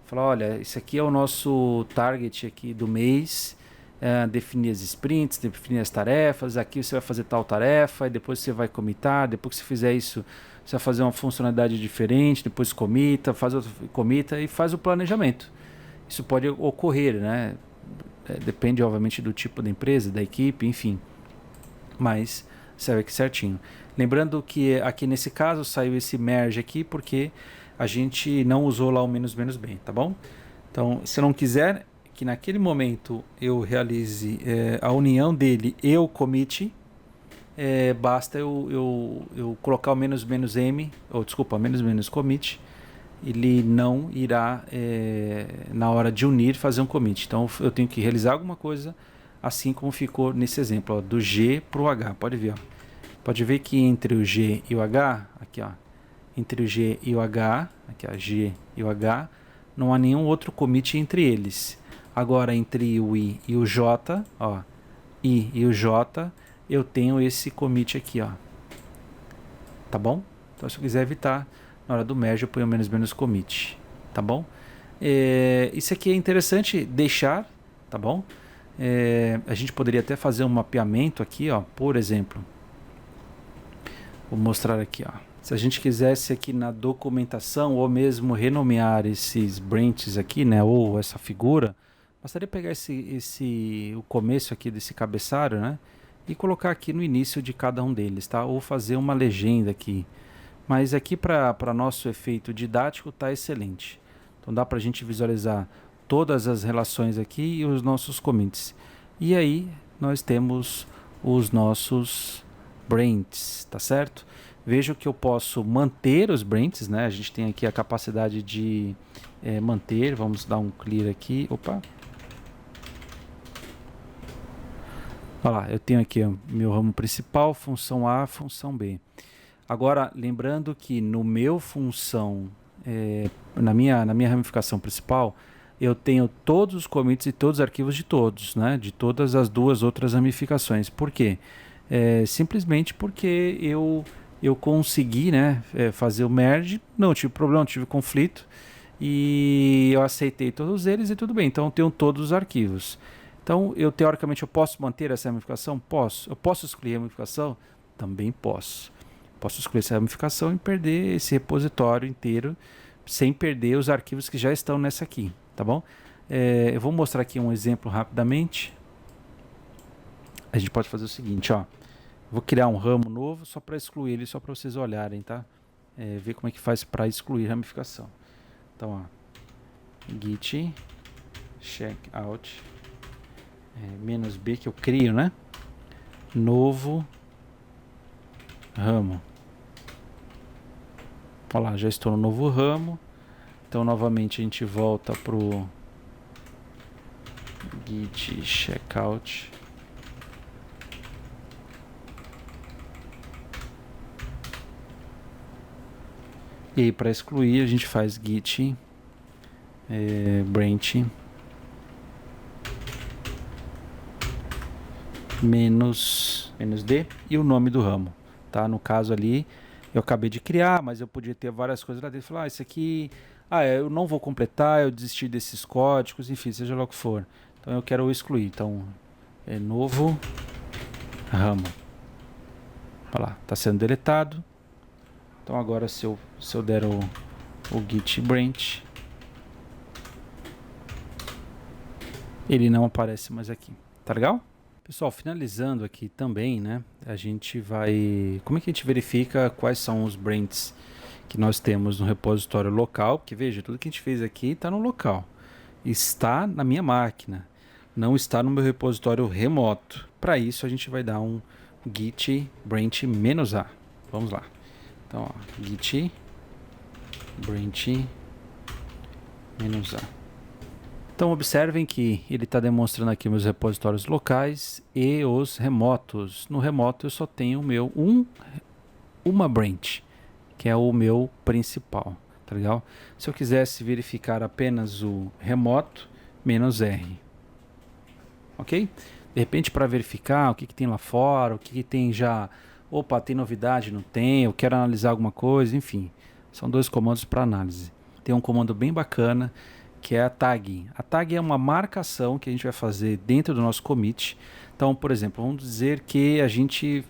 Falar, olha, esse aqui é o nosso target aqui do mês. Definir as sprints, definir as tarefas. Aqui você vai fazer tal tarefa e depois você vai commitar. Depois que você fizer isso, você vai fazer uma funcionalidade diferente, depois comita, faz outra, comita e faz o planejamento. Isso pode ocorrer, né? Depende, obviamente, do tipo da empresa, da equipe, enfim. Mas serve aqui certinho. Lembrando que aqui nesse caso saiu esse merge aqui porque a gente não usou lá o menos bem, tá bom? Então, se não quiser que naquele momento eu realize a união dele e o commit, basta eu colocar o menos m, ou desculpa, menos commit, ele não irá na hora de unir fazer um commit. Então eu tenho que realizar alguma coisa assim como ficou nesse exemplo, ó, do G para o H. Pode ver, ó. Pode ver que entre o G e o H, aqui, ó, entre o G e o H, aqui, ó, G e o H, não há nenhum outro commit entre eles. Agora, entre o I e o J, ó, I e o J, eu tenho esse commit aqui, ó. Tá bom? Então, se eu quiser evitar, na hora do merge, eu ponho menos commit. Tá bom? Isso aqui é interessante deixar, tá bom? A gente poderia até fazer um mapeamento aqui, ó, por exemplo. Vou mostrar aqui, ó. Se a gente quisesse aqui na documentação ou mesmo renomear esses branches aqui, né, ou essa figura, bastaria pegar o começo aqui desse cabeçalho, né, e colocar aqui no início de cada um deles, tá? Ou fazer uma legenda aqui. Mas aqui para nosso efeito didático tá excelente. Então dá para a gente visualizar todas as relações aqui e os nossos commits. E aí nós temos os nossos branches, tá certo? Vejo que eu posso manter os branches, né? A gente tem aqui a capacidade de manter. Vamos dar um clear aqui. Opa! Olha lá, eu tenho aqui meu ramo principal, função A, função B. Agora, lembrando que no meu função, na minha ramificação principal, eu tenho todos os commits e todos os arquivos de todos, né? De todas as duas outras ramificações. Por quê? Simplesmente porque eu consegui, né, fazer o merge, não tive problema, não tive conflito, e eu aceitei todos eles e tudo bem. Então eu tenho todos os arquivos. Então, teoricamente, eu posso manter essa ramificação? Posso. Eu posso excluir a ramificação? Também posso. Posso excluir essa ramificação e perder esse repositório inteiro, sem perder os arquivos que já estão nessa aqui, tá bom? Eu vou mostrar aqui um exemplo rapidamente. A gente pode fazer o seguinte, ó. Vou criar um ramo novo só para excluir ele, só para vocês olharem, tá? Ver como é que faz para excluir ramificação. Então, ó, git checkout -b que eu crio, né? Novo ramo. Olha lá, já estou no novo ramo. Então, novamente, a gente volta pro git checkout. E aí, para excluir, a gente faz git branch menos D e o nome do ramo, tá? No caso ali, eu acabei de criar, mas eu podia ter várias coisas lá dentro. Falar, isso aqui, eu não vou completar, eu desisti desses códigos, enfim, seja lá o que for. Então eu quero excluir. Então, é novo ramo. Olha lá, está sendo deletado. Então agora se eu der o git branch, ele não aparece mais aqui. Tá legal? Pessoal, finalizando aqui também, né? A gente vai... Como é que a gente verifica quais são os branches que nós temos no repositório local? Porque veja, tudo que a gente fez aqui está no local. Está na minha máquina. Não está no meu repositório remoto. Para isso a gente vai dar um git branch -a. Vamos lá. Então, ó, git branch -a. Então observem que ele está demonstrando aqui meus repositórios locais e os remotos. No remoto eu só tenho uma branch, que é o meu principal, tá legal? Se eu quisesse verificar apenas o remoto, -r, ok? De repente, para verificar o que tem lá fora, o que tem já... Opa, tem novidade? Não tem? Eu quero analisar alguma coisa, enfim. São dois comandos para análise. Tem um comando bem bacana, que é a tag. A tag é uma marcação que a gente vai fazer dentro do nosso commit. Então, por exemplo, vamos dizer que a gente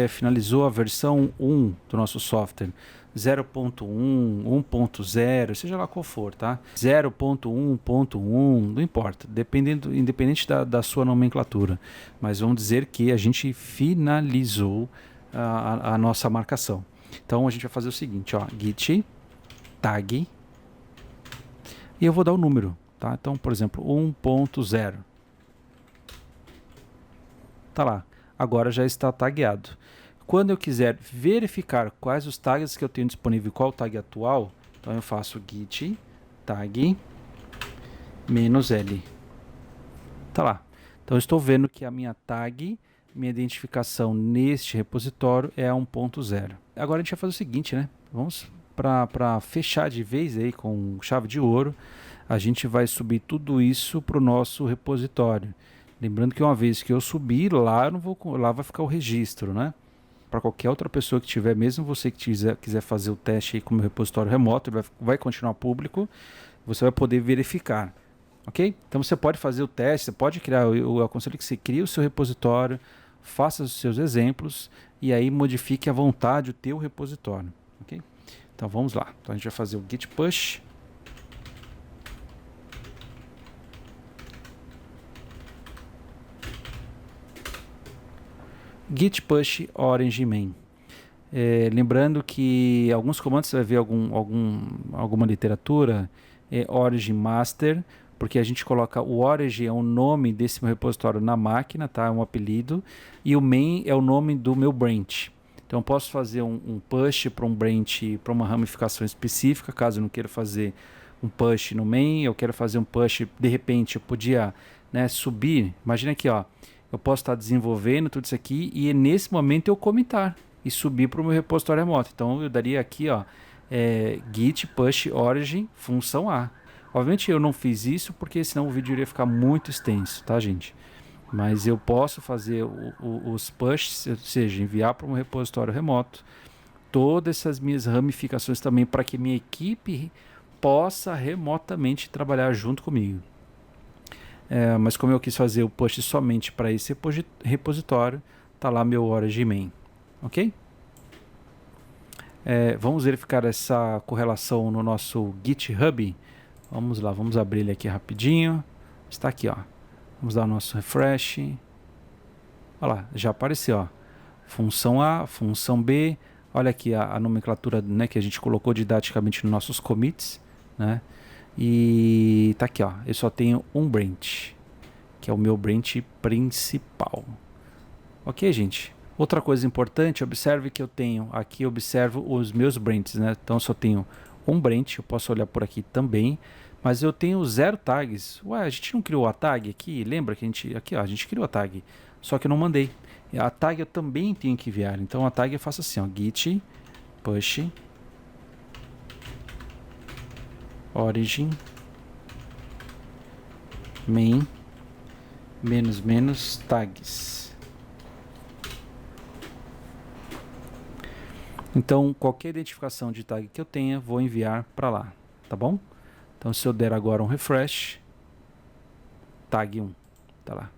finalizou a versão 1 do nosso software. 0.1, 1.0, seja lá qual for, tá? 0.1.1, não importa, independente da sua nomenclatura. Mas vamos dizer que a gente finalizou a nossa marcação. Então a gente vai fazer o seguinte, ó, git tag e eu vou dar o número, tá? Então, por exemplo, 1.0. Tá lá. Agora já está tagueado. Quando eu quiser verificar quais os tags que eu tenho disponível e qual o tag atual, então eu faço git tag -l. Tá lá. Então eu estou vendo que a minha tag, minha identificação neste repositório é 1.0. Agora a gente vai fazer o seguinte, né? Vamos para fechar de vez aí com chave de ouro, a gente vai subir tudo isso para o nosso repositório. Lembrando que uma vez que eu subir, lá vai ficar o registro, né? Para qualquer outra pessoa que tiver, mesmo você que quiser fazer o teste aí com o repositório remoto, ele vai continuar público, você vai poder verificar, ok? Então você pode fazer o teste, você pode criar, eu aconselho que você crie o seu repositório, faça os seus exemplos e aí modifique à vontade o teu repositório, ok? Então vamos lá, então a gente vai fazer o git push. Git push orange main. Lembrando que alguns comandos você vai ver alguma literatura, origin master, porque a gente coloca o origin é o nome desse meu repositório na máquina, tá? É um apelido, e o main é o nome do meu branch. Então eu posso fazer um push para um branch, para uma ramificação específica, caso eu não queira fazer um push no main, eu quero fazer um push, de repente eu podia, né, subir, imagina aqui, ó, eu posso estar desenvolvendo tudo isso aqui e nesse momento eu comitar e subir para o meu repositório remoto. Então eu daria aqui, ó, git push origin função A. Obviamente eu não fiz isso porque senão o vídeo iria ficar muito extenso, tá, gente? Mas eu posso fazer os pushes, ou seja, enviar para um repositório remoto todas essas minhas ramificações também para que minha equipe possa remotamente trabalhar junto comigo. Mas como eu quis fazer o push somente para esse repositório, tá lá meu origin main, ok? Vamos verificar essa correlação no nosso GitHub. Vamos lá, vamos abrir ele aqui rapidinho. Está aqui, ó. Vamos dar o nosso refresh. Olha lá, já apareceu, ó. Função A, função B. Olha aqui a nomenclatura, né, que a gente colocou didaticamente nos nossos commits, né? E tá aqui, ó. Eu só tenho um branch, que é o meu branch principal. Ok, gente? Outra coisa importante, observe que eu tenho aqui, observo os meus branches, né? Então eu só tenho um branch, eu posso olhar por aqui também, mas eu tenho 0 tags. Ué, a gente não criou a tag aqui? Lembra que a gente criou a tag, só que eu não mandei. A tag eu também tenho que enviar, então a tag eu faço assim, ó, git push origin main ---- tags. Então, qualquer identificação de tag que eu tenha, vou enviar para lá, tá bom? Então, se eu der agora um refresh, tag 1, tá lá.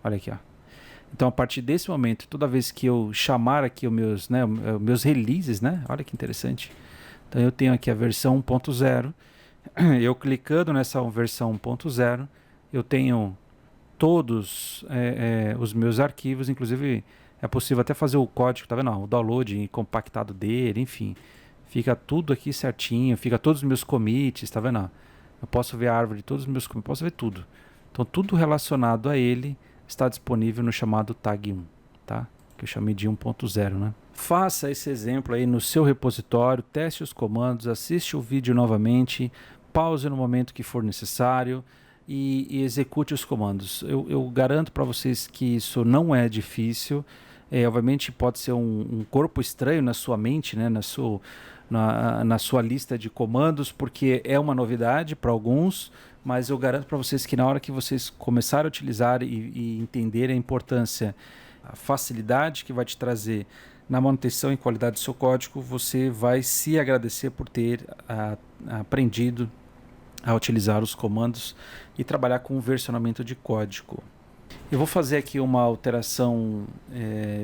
Olha aqui, ó. Então, a partir desse momento, toda vez que eu chamar aqui os meus releases, né? Olha que interessante. Então, eu tenho aqui a versão 1.0. Eu clicando nessa versão 1.0, eu tenho todos os meus arquivos, inclusive é possível até fazer o código, tá vendo? O download compactado dele, enfim. Fica tudo aqui certinho, fica todos os meus commits, tá vendo? Eu posso ver a árvore de todos os meus commits, posso ver tudo. Então tudo relacionado a ele está disponível no chamado tag 1, tá? Que eu chamei de 1.0, né? Faça esse exemplo aí no seu repositório, teste os comandos, assiste o vídeo novamente, pause no momento que for necessário e execute os comandos. Eu garanto para vocês que isso não é difícil. Obviamente pode ser um corpo estranho na sua mente, né, na sua lista de comandos, porque é uma novidade para alguns, mas eu garanto para vocês que na hora que vocês começarem a utilizar e entender a importância, a facilidade que vai te trazer na manutenção e qualidade do seu código, você vai se agradecer por ter aprendido a utilizar os comandos e trabalhar com o versionamento de código. Eu vou fazer aqui uma alteração,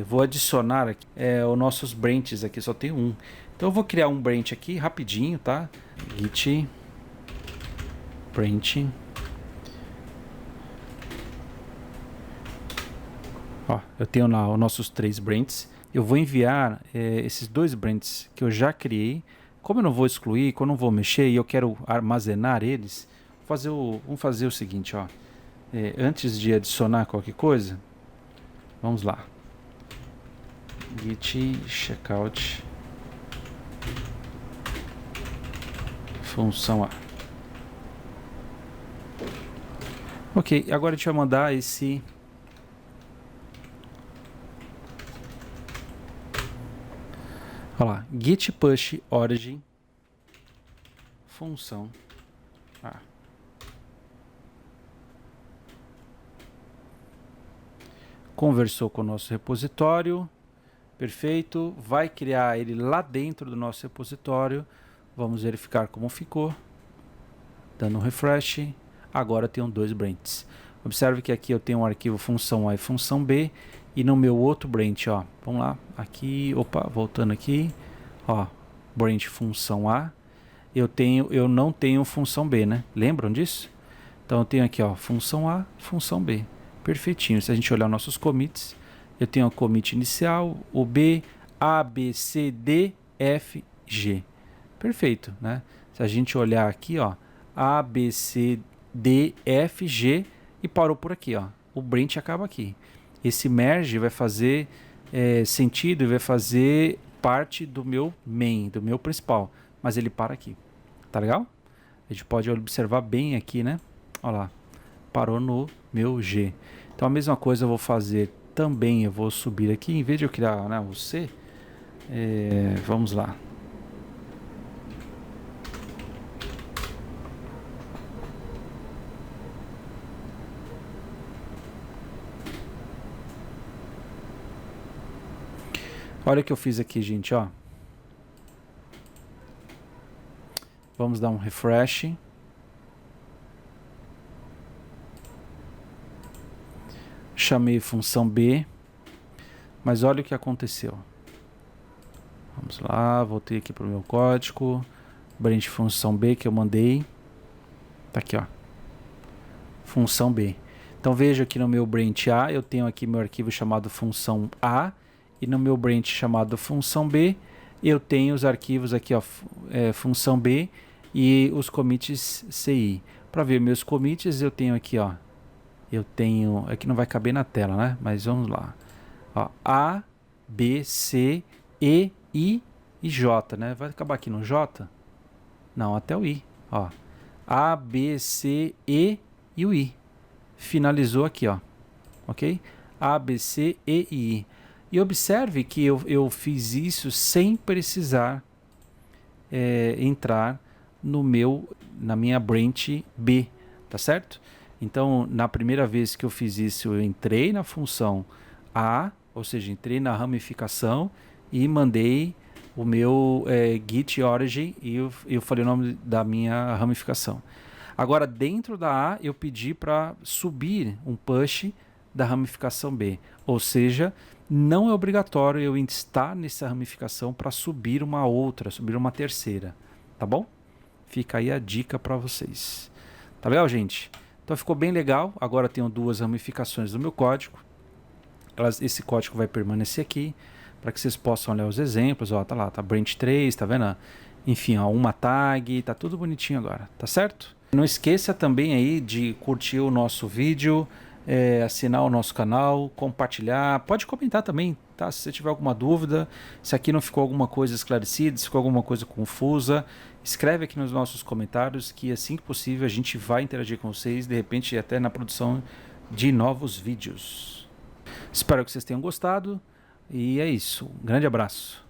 vou adicionar aqui, os nossos branches aqui, só tem um. Então eu vou criar um branch aqui rapidinho, tá? Git branch. Ó, eu tenho lá os nossos 3 branches. Eu vou enviar esses 2 branches que eu já criei. Como eu não vou excluir, como eu não vou mexer e eu quero armazenar eles, vamos fazer o seguinte, ó. Antes de adicionar qualquer coisa, vamos lá. Git checkout função A. Ok, agora a gente vai mandar esse olha lá, git push origin função A. Conversou com o nosso repositório, perfeito, vai criar ele lá dentro do nosso repositório, vamos verificar como ficou, dando um refresh, agora tenho 2 branches. Observe que aqui eu tenho um arquivo função A e função B, e no meu outro branch, ó, vamos lá, aqui, opa, voltando aqui, ó, branch função A, eu não tenho função B, né? Lembram disso? Então eu tenho aqui, ó, função A, função B. Perfeitinho. Se a gente olhar nossos commits, eu tenho o commit inicial, o B, A, B, C, D, F, G. Perfeito, né? Se a gente olhar aqui, ó, A, B, C, D, F, G e parou por aqui, ó. O branch acaba aqui. Esse merge vai fazer sentido e vai fazer parte do meu main, do meu principal, mas ele para aqui. Tá legal? A gente pode observar bem aqui, né? Olha lá, parou no meu G. Então a mesma coisa eu vou fazer também, eu vou subir aqui, em vez de eu criar, né, o C, vamos lá. Olha o que eu fiz aqui, gente, ó. Vamos dar um refresh. Chamei função B, mas olha o que aconteceu. Vamos lá, voltei aqui para o meu código, branch função B que eu mandei, tá aqui, ó, função B. Então veja aqui no meu branch A, eu tenho aqui meu arquivo chamado função A, e no meu branch chamado função B, eu tenho os arquivos aqui, ó, função B e os commits CI. Para ver meus commits, eu tenho aqui, ó, aqui não vai caber na tela, né? Mas vamos lá. Ó, A, B, C, E, I e J, né? Vai acabar aqui no J? Não, até o I. Ó, A, B, C, E e o I. Finalizou aqui, ó. Ok? A, B, C, E e I. E observe que eu fiz isso sem precisar entrar na minha branch B, tá certo? Então, na primeira vez que eu fiz isso, eu entrei na função A, ou seja, entrei na ramificação e mandei o meu Git Origin e eu falei o nome da minha ramificação. Agora, dentro da A, eu pedi para subir um push da ramificação B. Ou seja, não é obrigatório eu estar nessa ramificação para subir uma outra, subir uma terceira. Tá bom? Fica aí a dica para vocês. Tá legal, gente? Então ficou bem legal. Agora tenho duas ramificações do meu código. Esse código vai permanecer aqui para que vocês possam olhar os exemplos. Ó, tá lá, tá branch 3, tá vendo? Enfim, ó, uma tag, tá tudo bonitinho agora, tá certo? Não esqueça também aí de curtir o nosso vídeo, assinar o nosso canal, compartilhar, pode comentar também, tá? Se você tiver alguma dúvida, se aqui não ficou alguma coisa esclarecida, se ficou alguma coisa confusa, escreve aqui nos nossos comentários que assim que possível a gente vai interagir com vocês, de repente até na produção de novos vídeos. Espero que vocês tenham gostado e é isso. Um grande abraço.